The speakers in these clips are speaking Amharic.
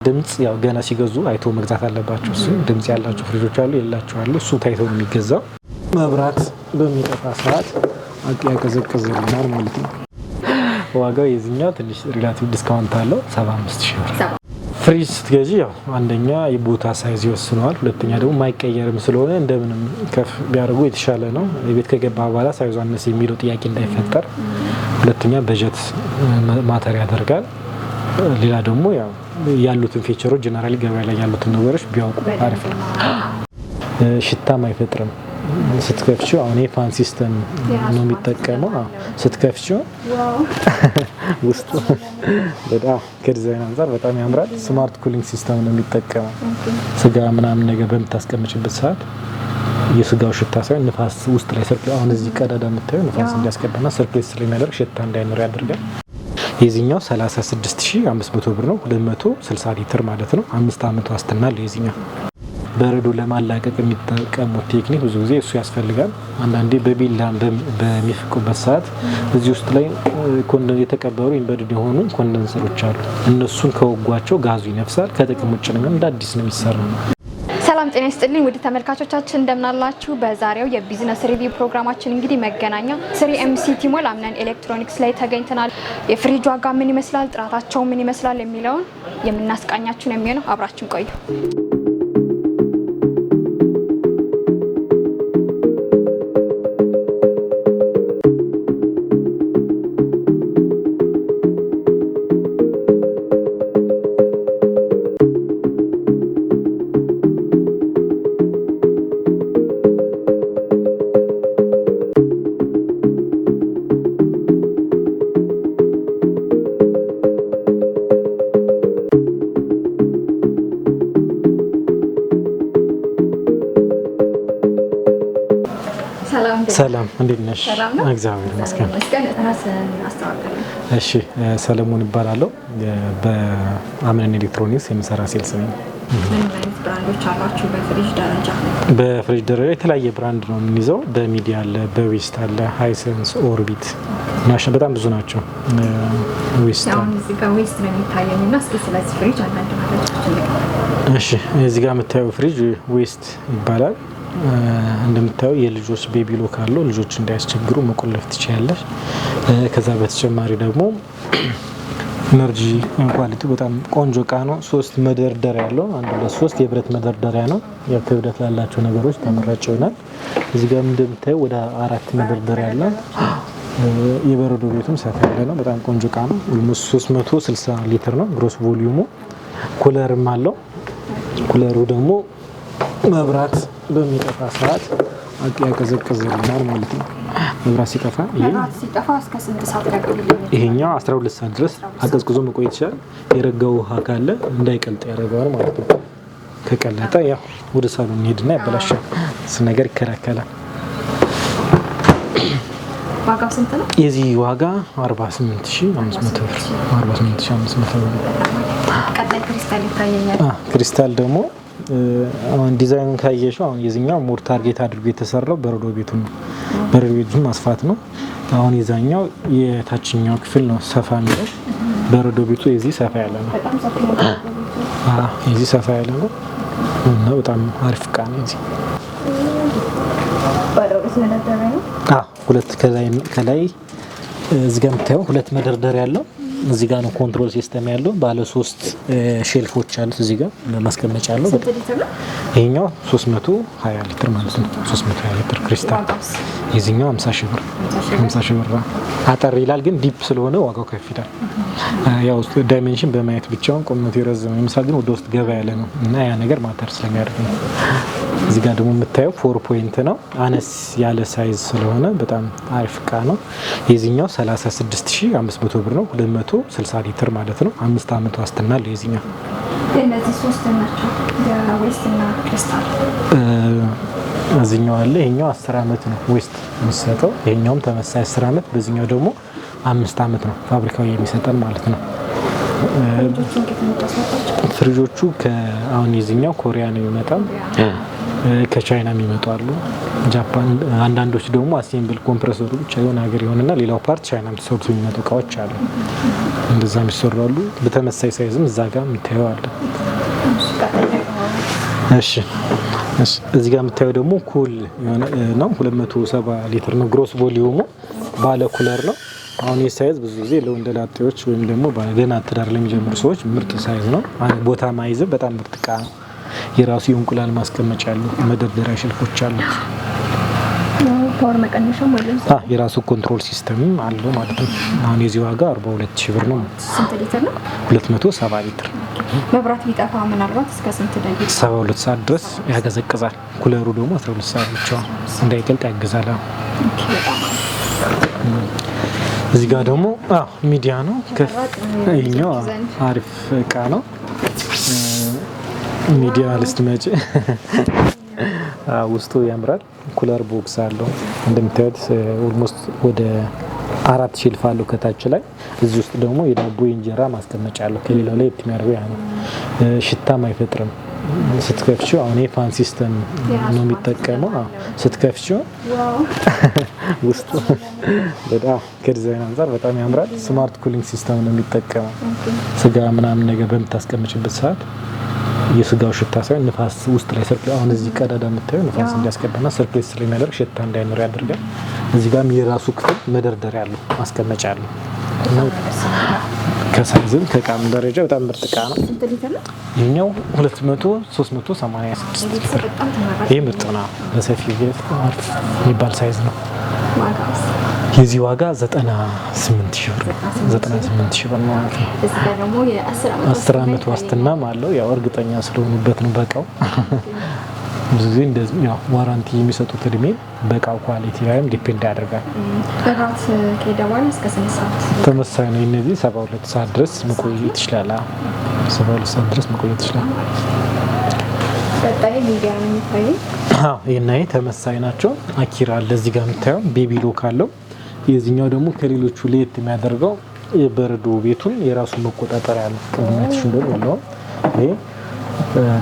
ድምጽ ያው ገና ሲገዙ አይቶ መግዛት አለባቸው። እሱ ድምጽ ያላቸው ፍሪጆች አሉ የላቸው አሉ። እሱ ታይቶ ነው የሚገዛው። መብራት በሚጠፋ ሰዓት ያቀዘቅዝልናል ማለት ነው። ዋጋው የዚህኛው ትንሽ ሪላቲቭ ዲስካውንት አለው 75000 ብር። ፍሪጅ ስትገዢ ያው አንደኛ የቦታ ሳይዝ ይወስነዋል፣ ሁለተኛ ደግሞ ማይቀየርም ስለሆነ እንደምንም ከፍ ቢያደርጉ የተሻለ ነው። የቤት ከገባ በኋላ ሳይዙ አነሰ የሚለው ጥያቄ እንዳይፈጠር፣ ሁለተኛ በጀት ማተር ያደርጋል። ሌላ ደግሞ ያው ያሉትን ፊቸሮች ጀነራሊ ገበያ ላይ ያሉትን ነገሮች ቢያውቁ አሪፍ ነው። ሽታም አይፈጥርም። ስትከፍቺው አሁን የፋን ሲስተም ነው የሚጠቀመው። ስትከፍቺው ውስጡ በጣም ከዲዛይን አንፃር በጣም ያምራል። ስማርት ኩሊንግ ሲስተም ነው የሚጠቀመው። ስጋ ምናምን ነገር በምታስቀምጭበት ሰዓት የስጋው ሽታ ሳይሆን ንፋስ ውስጥ ላይ ሰርኩሌት፣ አሁን እዚህ ቀዳዳ የምታየው ንፋስ እንዲያስገባና ሰርኩሌት ስለሚያደርግ ሽታ እንዳይኖር ያደርጋል። የዚህኛው 36500 ብር ነው። 260 ሊትር ማለት ነው። 5 አመት ዋስትና አለው የዚህኛው። በረዶ ለማላቀቅ የሚጠቀሙት ቴክኒክ ብዙ ጊዜ እሱ ያስፈልጋል። አንዳንዴ በቢላ በሚፍቁበት ሰዓት እዚህ ውስጥ ላይ የተቀበሩ ኢምበድድ የሆኑ ኮንደንሰሮች አሉ። እነሱን ከወጓቸው ጋዙ ይነፍሳል። ከጥቅም ውጭ ነው፣ እንደ አዲስ ነው የሚሰራው። ሰላም ጤና ይስጥልኝ ውድ ተመልካቾቻችን እንደምናላችሁ። በዛሬው የቢዝነስ ሪቪው ፕሮግራማችን እንግዲህ መገናኛ 3MC ሞል አምነን ኤሌክትሮኒክስ ላይ ተገኝተናል። የፍሪጅ ዋጋ ምን ይመስላል፣ ጥራታቸው ምን ይመስላል የሚለውን የምናስቃኛችሁ ነው የሚሆነው። አብራችን ቆዩ። ሰላም እንዴት ነሽ? እግዚአብሔር ይመስገን። እሺ ሰለሞን እባላለሁ። በአምነን ኤሌክትሮኒክስ የምሰራ ሴልስ ነኝ። ምን አይነት ብራንዶች አሏችሁ በፍሪጅ ደረጃ? በፍሪጅ ደረጃ የተለያየ ብራንድ ነው የምንይዘው። በሚዲያ አለ፣ በዌስት አለ፣ ሃይሰንስ፣ ኦርቢት ናቸው። በጣም ብዙ ናቸው። ዌስት አሁን እዚህ ጋር ዌስት ነው የሚታየኝና እስኪ ስለዚህ ፍሪጅ አንዳንድ ነገሮችን ልቀቅ። እሺ እዚህ ጋር የምታየው ፍሪጅ ዌስት ይባላል። እንደምታየው የልጆች ቤቢ ሎክ አለው። ልጆች እንዳያስቸግሩ መቆለፍ ትችያለሽ። ከዛ በተጨማሪ ደግሞ ኢነርጂ ኳሊቲ በጣም ቆንጆ እቃ ነው። 3 መደርደሪያ ያለው 1 2 3 የብረት መደርደሪያ ነው። ያው ክብደት ላላቸው ነገሮች ተመራጭ ይሆናል። እዚህ ጋር እንደምታየው ወደ 4 መደርደሪያ አለ። የበረዶ ቤቱም ሰፋ ያለ ነው። በጣም ቆንጆ እቃ ነው። ኦልሞስት 360 ሊትር ነው ግሮስ ቮሊዩሙ። ኩለርም አለው። ኩለሩ ደግሞ መብራት በሚጠፋ ሰዓት ያቀዘቅዝልናል ማለት ነው። መብራት ሲጠፋ እስከ 6 ሰዓት ያቀዘቅዝልናል። ይሄኛው 12 ሰዓት ድረስ አቀዝቅዞ መቆየት ይችላል። የረጋው ውሃ ካለ እንዳይቀልጥ ያደርገዋል ማለት ነው። ከቀለጠ ያው ወደ ሳሎን ሄድና ያበላሻል። እሱ ነገር ይከላከላል። ዋጋው ስንት ነው? የዚህ ዋጋ 48500 ብር። 48500 ብር። ቀጣይ ክሪስታል ይታየኛል። ክሪስታል ደግሞ አሁን ዲዛይኑን ካየሽው አሁን የዚህኛው ሞር ታርጌት አድርጎ የተሰራው በረዶ ቤቱን ነው። በረዶ ቤቱን ማስፋት ነው። አሁን የዛኛው የታችኛው ክፍል ነው ሰፋ የሚለው። በረዶ ቤቱ የዚህ ሰፋ ያለ ነው። የዚህ ሰፋ ያለ ነው እና በጣም አሪፍ እቃ ነው። የዚህ ሁለት ከላይ እዚህ ጋር የምታየው 2 መደርደሪያ ያለው እዚህ ጋር ነው ኮንትሮል ሲስተም ያለው። ባለ 3 ሼልፎች አሉት። እዚህ ጋር ማስቀመጫ አለው። ይሄኛው 320 ሊትር ማለት ነው። 320 ሊትር ክሪስታል። የዚህኛው 50 ብር። 50 ብር አጠር ይላል፣ ግን ዲፕ ስለሆነ ዋጋው ከፍ ይላል። ያው ዳይሜንሽን በማየት ብቻውን ቁመቱ የረዘመ ይመስላል፣ ግን ወደ ውስጥ ገባ ያለ ነው እና ያ ነገር ማተር ስለሚያደርግ ነው። እዚህ ጋር ደግሞ የምታየው 4 ፖይንት ነው። አነስ ያለ ሳይዝ ስለሆነ በጣም አሪፍ እቃ ነው። የዚህኛው 36500 ብር ነው። 260 ሊትር ማለት ነው። 5 አመት ዋስትና አለው የዚህኛው። እነዚህ 3 ናቸው ዌስት እና ክሪስታል። እዚህኛው አለ። ይሄኛው 10 አመት ነው ዌስት የሚሰጠው። ይሄኛውም ተመሳሳይ 10 አመት። በዚህኛው ደግሞ 5 አመት ነው ፋብሪካው የሚሰጠን ማለት ነው። ፍሪጆቹ አሁን የዚህኛው ኮሪያ ነው የሚመጣው። ከቻይና የሚመጡ አሉ። ጃፓን አንዳንዶች ደግሞ አሴምብል ኮምፕረሰሩ ብቻ የሆነ ሀገር የሆነና ሌላው ፓርት ቻይና የሚሰሩት የሚመጡ እቃዎች አሉ። እንደዛ የሚሰሩ አሉ። በተመሳሳይ ሳይዝም እዛ ጋር የሚታየው አለ። እሺ እዚህ ጋር የምታየው ደግሞ ኩል የሆነ ነው። 270 ሊትር ነው። ግሮስ ቮሊዩሙ ባለ ኩለር ነው። አሁን ይህ ሳይዝ ብዙ ጊዜ ለወንደላጤዎች ወይም ደግሞ ገና ትዳር ለሚጀምሩ ሰዎች ምርጥ ሳይዝ ነው። ቦታ ማይዝም በጣም ምርጥ እቃ ነው። የራሱ የእንቁላል ማስቀመጫ ያለው መደርደሪያ ሸልፎች አሉት። ፓወር መቀነሻው ማለት የራሱ ኮንትሮል ሲስተም አለው ማለት ነው። አሁን የዚህ ዋጋ 42,000 ብር ነው። ስንት ሊትር ነው? 270 ሊትር። መብራት ቢጠፋ ምናልባት እስከ ስንት ደቂቃ? 72 ሰዓት ድረስ ያገዘቅዛል። ኩለሩ ደግሞ 12 ሰዓት ብቻ እንዳይቀልጥ ያግዛል። እዚህ ጋር ደግሞ ሚዲያ ነው። ይኸኛው አሪፍ እቃ ነው። ሚዲያ ልስትመጪ ውስጡ ያምራል። ኩለር ቦክስ አለው እንደምታዩት። ኦልሞስት ወደ 4 ሼልፍ አለው ከታች ላይ። እዚህ ውስጥ ደግሞ የዳቦ የእንጀራ ማስቀመጫ አለው። ከሌላው ላይ የሚያደርገው ያ ነው። ሽታም አይፈጥርም። ስትከፍቺው አሁን የፋን ሲስተም ነው የሚጠቀመው። ስትከፍቺው ውስጡ በጣም ከዲዛይን አንጻር በጣም ያምራል። ስማርት ኩሊንግ ሲስተም ነው የሚጠቀመው። ስጋ ምናምን ነገር በምታስቀምጭበት ሰዓት የስጋው ሽታ ሳይሆን ንፋስ ውስጥ ላይ ሰርኩሌት፣ አሁን እዚህ ቀዳዳ የምታየው ንፋስ እንዲያስገባና ሰርኩሌት ስለሚያደርግ ሽታ እንዳይኖር ያደርጋል። እዚህ ጋርም የራሱ ክፍል መደርደሪያ አለው፣ ማስቀመጫ አለው። ከሳይዝም ከእቃም ደረጃ በጣም ምርጥ እቃ ነው። ይሄኛው 386 ሊትር። ይሄ ምርጥ ነው። በሰፊ የሚባል ሳይዝ ነው። የዚህ ዋጋ 98,000 ብር 98,000 ብር ነው ማለት ነው። 10 ዓመት ዋስትናም አለው። ያው እርግጠኛ ስለሆኑበት ነው በእቃው። ብዙ ጊዜ እንደዚህ ያው ዋራንቲ የሚሰጡት እድሜ በእቃው ኳሊቲ ላይም ዲፔንድ ያደርጋል። በራት ከሄደ በኋላ እስከ 8 ሰዓት ተመሳሳይ ነው። እነዚህ 72 ሰዓት ድረስ መቆየት ይችላል። 72 ሰዓት ድረስ መቆየት ይችላል። ቀጣይ ሚዲያ ነው የሚታየው። ይሄና ይሄ ተመሳሳይ ናቸው። አኪራ አለ እዚህ ጋር የምታየው ቤቢ ሎክ አለው። የዚህኛው ደግሞ ከሌሎቹ ለየት የሚያደርገው የበረዶ ቤቱን የራሱ መቆጣጠሪያ አለው። ቅድመትሽ እንደው ይሄ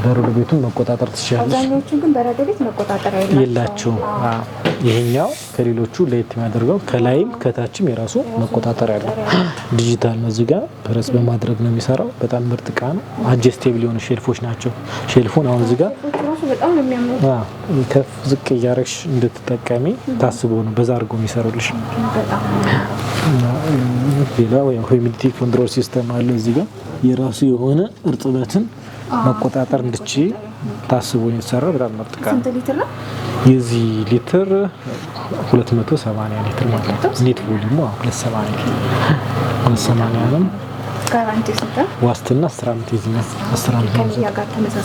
በረዶ ቤቱን መቆጣጠር ትችላለሽ። አብዛኞቹ ግን በረዶ ቤት መቆጣጠሪያ የላቸውም። ይሄኛው ከሌሎቹ ለየት የሚያደርገው ከላይም ከታችም የራሱ መቆጣጠሪያ አለው። ዲጂታል ነው። እዚህ ጋር ፕረስ በማድረግ ነው የሚሰራው። በጣም ምርጥ እቃ ነው። አጀስቴብል የሆኑ ሼልፎች ናቸው። ሼልፉን አሁን እዚህ ጋር በጣም ነው የሚያምረው። ከፍ ዝቅ እያረግሽ እንድትጠቀሚ ታስቦ ነው በዛ አድርጎ የሚሰሩልሽ። ሌላው ሂዩሚዲቲ ኮንትሮል ሲስተም አለ። እዚህ ጋር የራሱ የሆነ እርጥበትን መቆጣጠር እንድች ታስቦ የተሰራ በጣም ምርጥ እቃ ነው። ስንት ሊትር ነው? የዚህ ሊትር 280 ሊትር ማለት ነው። ኔት ቮሊዩሙ 280 ነው። ጋራንቲ ስንት? ዋስትና 10 ዓመት ይዝኛል። 10 ዓመት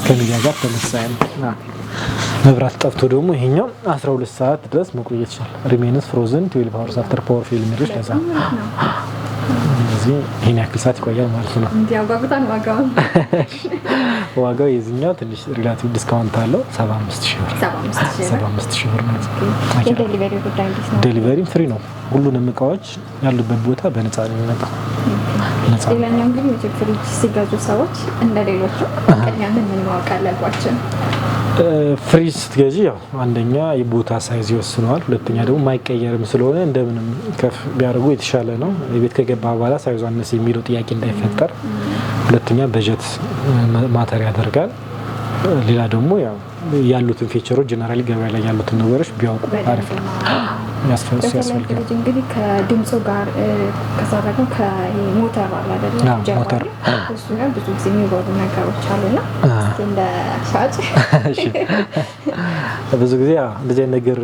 ከሚዲያ ጋር ተመሳሳይ ነው። መብራት ጠፍቶ ደግሞ ይሄኛው 12 ሰዓት ድረስ መቆየት ይችላል። ሪሜንስ ፍሮዝን 12 hours after power fail የሚሉት ለዛ እዚህ ይሄን ያክል ሰዓት ይቆያል ማለት ነው። እንዲያጓጉታን ዋጋው የዚህኛው ትንሽ ሪላቲቭ ዲስካውንት አለው። 75,000 ብር 75,000 ብር ነው። የዴሊቨሪ ጉዳይ እንዴት ነው? ዴሊቨሪም ፍሪ ነው። ሁሉንም እቃዎች ያሉበት ቦታ በነፃ ነው የሚመጣው። ሌላኛው እንግዲህ ፍሪጅ ሲገዙ ሰዎች እንደሌሎቹ ቅድሚያ ምን ማወቅ አለባቸው? ፍሪጅ ስትገዢ ያው አንደኛ የቦታ ሳይዝ ይወስነዋል። ሁለተኛ ደግሞ ማይቀየርም ስለሆነ እንደምንም ከፍ ቢያደርጉ የተሻለ ነው። የቤት ከገባ በኋላ ሳይዙ አነስ የሚለው ጥያቄ እንዳይፈጠር። ሁለተኛ በጀት ማተር ያደርጋል። ሌላ ደግሞ ያው ያሉትን ፊቸሮች ጀነራሊ ገበያ ላይ ያሉትን ነገሮች ቢያውቁ አሪፍ ነው። ያስፈልጋል እንግዲህ ከድምፁ ጋር ከዛ ደግሞ ከሞተር አለ አይደል? ሞተር እሱ ጋር ብዙ ጊዜ የሚወሩ ነገሮች አሉና እንደ ሻጭ ብዙ ጊዜ እንደዚህ አይነት ነገር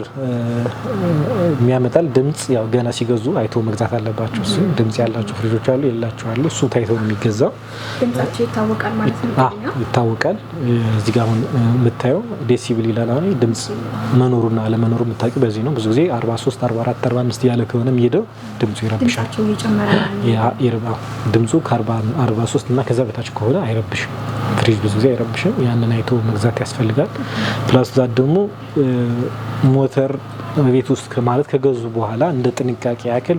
የሚያመጣል ድምፅ ያው ገና ሲገዙ አይቶ መግዛት አለባቸው። እሱ ድምፅ ያላቸው ፍሪጆች አሉ፣ የሌላቸው አሉ። እሱ ታይቶ ነው የሚገዛው። ድምጻቸው ይታወቃል ማለት ነው። ይታወቃል። እዚህ ጋር አሁን የምታየው ዴሲብል ይላል። አሁን ድምፅ መኖሩና አለመኖሩ የምታውቂው በዚህ ነው። ብዙ ጊዜ 43፣ 44፣ 45 ያለ ከሆነ የሚሄደው ድምፁ ይረብሻል። ድምፁ ከ43 እና ከዛ በታች ከሆነ አይረብሽም። ፍሪጅ ብዙ ጊዜ አይረብሽም። ያንን አይቶ መግዛት ያስፈልጋል። ፕላስ ዛት ደግሞ ሞተር ቤት ውስጥ ማለት ከገዙ በኋላ እንደ ጥንቃቄ ያክል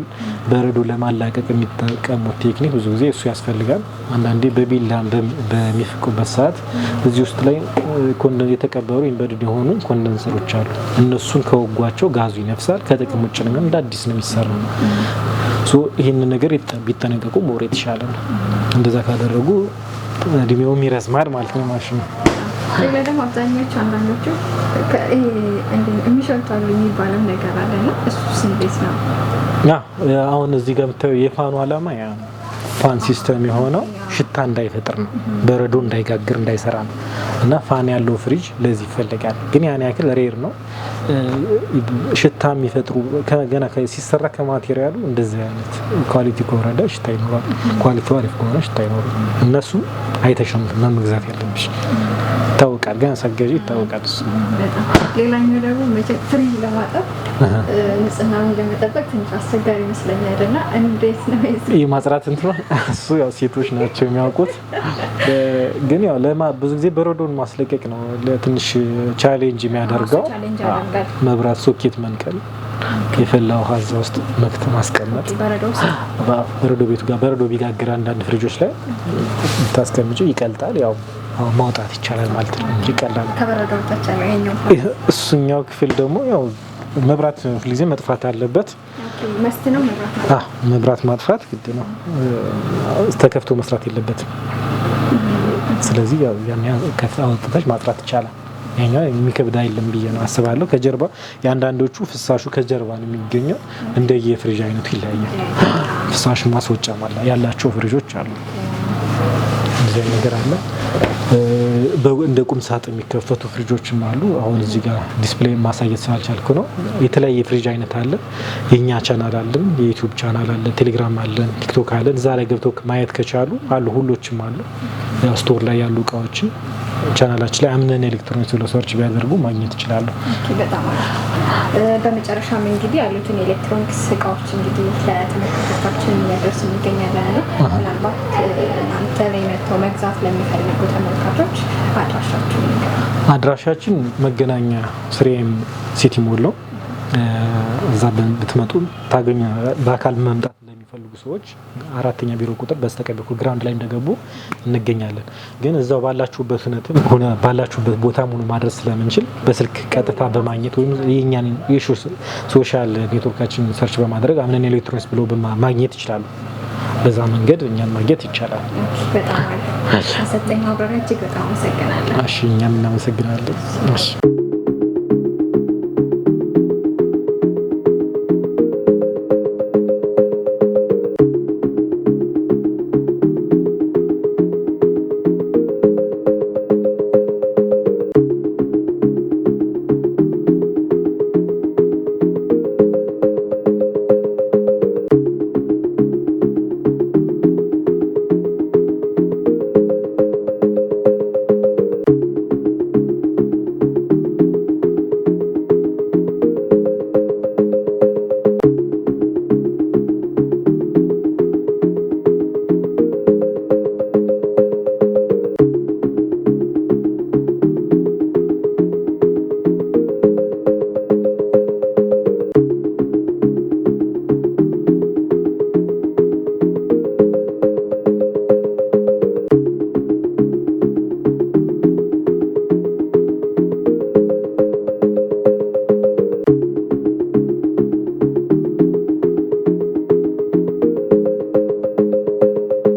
በረዶ ለማላቀቅ የሚጠቀሙት ቴክኒክ ብዙ ጊዜ እሱ ያስፈልጋል። አንዳንዴ በቢላም በሚፍቁበት ሰዓት እዚህ ውስጥ ላይ የተቀበሩ ኢምበድድ የሆኑ ኮንደንሰሮች አሉ። እነሱን ከወጓቸው ጋዙ ይነፍሳል። ከጥቅም ውጭ ነው፣ እንደ አዲስ ነው የሚሰራው። ይህን ነገር ቢጠነቀቁ ሞር የተሻለ ነው። እንደዛ ካደረጉ እድሜውም ይረዝማል ማለት ነው ማሽኑ። ሌላ ደግሞ አብዛኞቹ አንዳንዶቹ የሚሸልታሉ የሚባለው ነገር አለና እሱስ እንዴት ነው? አሁን እዚህ ጋር የምታየው የፋኑ አላማ ያ ፋን ሲስተም የሆነው ሽታ እንዳይፈጥር ነው፣ በረዶ እንዳይጋግር እንዳይሰራ ነው። እና ፋን ያለው ፍሪጅ ለዚህ ይፈልጋል። ግን ያን ያክል ሬር ነው። ሽታ የሚፈጥሩ ገና ሲሰራ ከማቴሪያሉ እንደዚህ አይነት ኳሊቲ ከወረደ ሽታ ይኖራል። ኳሊቲው አሪፍ ከሆነ ሽታ ይኖራል። እነሱ አይተሽም መግዛት ያለብሽ ይታወቃል። ገና ሳገዢ ይታወቃል እሱ። ሌላኛው ደግሞ ፍሪጅ ለማጠብ ንጽህናውን ለመጠበቅ ትንሽ አስቸጋሪ ይመስለኛል እና እንዴት ነው ይህ ማጽራት እንትኑ? እሱ ያው ሴቶች ናቸው የሚያውቁት። ግን ያው ብዙ ጊዜ በረዶን ማስለቀቅ ነው ትንሽ ቻሌንጅ የሚያደርገው። መብራት ሶኬት መንቀል፣ የፈላ ውሃ እዛ ውስጥ ማስቀመጥ፣ በረዶ ቤቱ ጋር በረዶ ቢጋግር አንዳንድ ፍሪጆች ላይ ታስቀምጪ ይቀልጣል። ያው ማውጣት ይቻላል ማለት ነው እንጂ ቀላል እሱኛው ክፍል ደግሞ ያው መብራት ሁልጊዜ መጥፋት አለበት። መብራት ማጥፋት ግድ ነው። ተከፍቶ መስራት የለበትም። ስለዚህ ያን አውጥተሽ ማጥራት ይቻላል። ያኛው የሚከብድ አይደለም ብዬ ነው አስባለሁ። ከጀርባ የአንዳንዶቹ ፍሳሹ ከጀርባ ነው የሚገኘው። እንደየፍሪጅ አይነቱ ይለያያል። ፍሳሹ ማስወጫ ማለት ያላቸው ፍሪጆች አሉ። እንደዚህ ነገር አለ። እንደ ቁም ሳጥን የሚከፈቱ ፍሪጆችም አሉ። አሁን እዚህ ጋር ዲስፕሌይ ማሳየት ስላልቻልኩ ነው። የተለያየ ፍሪጅ አይነት አለ። የኛ ቻናል አለን፣ የዩቲዩብ ቻናል አለ፣ ቴሌግራም አለን፣ ቲክቶክ አለን። እዛ ላይ ገብተው ማየት ከቻሉ አሉ፣ ሁሎችም አሉ። ያው ስቶር ላይ ያሉ እቃዎችን ቻናላችን ላይ አምነን ኤሌክትሮኒክስ ብለው ሰርች ቢያደርጉ ማግኘት ይችላሉ። በጣም በመጨረሻም እንግዲህ ያሉትን ኤሌክትሮኒክስ እቃዎች እንግዲህ ለተመልካቾቻችን እያደረስ እንገኛለን ነው። ምናልባት እናንተ ላይ መጥተው መግዛት ለሚፈልጉ ተመልካቾች አድራሻችን መገናኛ ስሪኤም ሲቲ ሞል ነው። እዛ ብትመጡ ታገኙ። በአካል መምጣት ለሚፈልጉ ሰዎች 4ኛ ቢሮ ቁጥር በስተቀኝ በኩል ግራውንድ ላይ እንደገቡ እንገኛለን። ግን እዛው ባላችሁበት ሁነትም ሆነ ባላችሁበት ቦታ ሙሉ ማድረስ ስለምንችል በስልክ ቀጥታ በማግኘት ወይም የኛን ሶሻል ኔትወርካችን ሰርች በማድረግ አምነን ኤሌክትሮኒክስ ብሎ ማግኘት ይችላሉ። በዛ መንገድ እኛን ማግኘት ይቻላል። በጣም አሰልጣኝ አብራራ እጅግ በጣም አመሰግናለሁ። እሺ እኛም እናመሰግናለን። እሺ